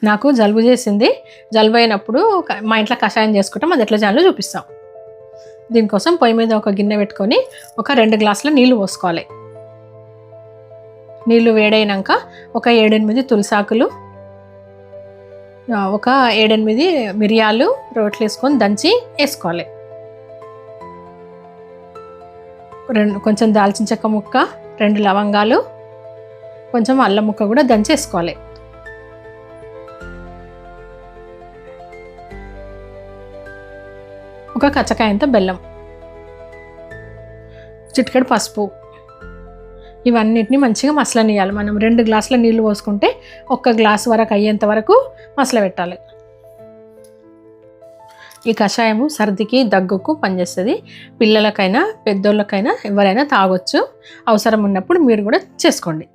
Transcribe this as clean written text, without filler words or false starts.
నాకు జలుబు చేసింది. జలుబు అయినప్పుడు మా ఇంట్లో కషాయం చేసుకుంటాం, అది ఎట్లా చేయాలో చూపిస్తాం. దీనికోసం పొయ్యి మీద ఒక గిన్నె పెట్టుకొని ఒక 2 గ్లాసుల నీళ్లు పోసుకోవాలి. నీళ్లు వేడైనాక ఒక 7-8 తులసాకులు, ఒక 7-8 మిరియాలు రోట్లు వేసుకొని దంచి వేసుకోవాలి. కొంచెం దాల్చిన చెక్క ముక్క, 2 లవంగాలు, కొంచెం అల్లం ముక్క కూడా దంచి వేసుకోవాలి. ఒక కచ్చకాయంత బెల్లం, చిటికెడు పసుపు, ఇవన్నిటిని మంచిగా మసలనియాలి. మనం 2 గ్లాసుల నీళ్లు పోసుకుంటే 1 గ్లాసు వరకు అయ్యేంత వరకు మసల పెట్టాలి. ఈ కషాయము సర్దికి దగ్గుకు పనిచేస్తుంది. పిల్లలకైనా పెద్దోళ్ళకైనా ఎవరైనా తాగొచ్చు. అవసరం ఉన్నప్పుడు మీరు కూడా చేసుకోండి.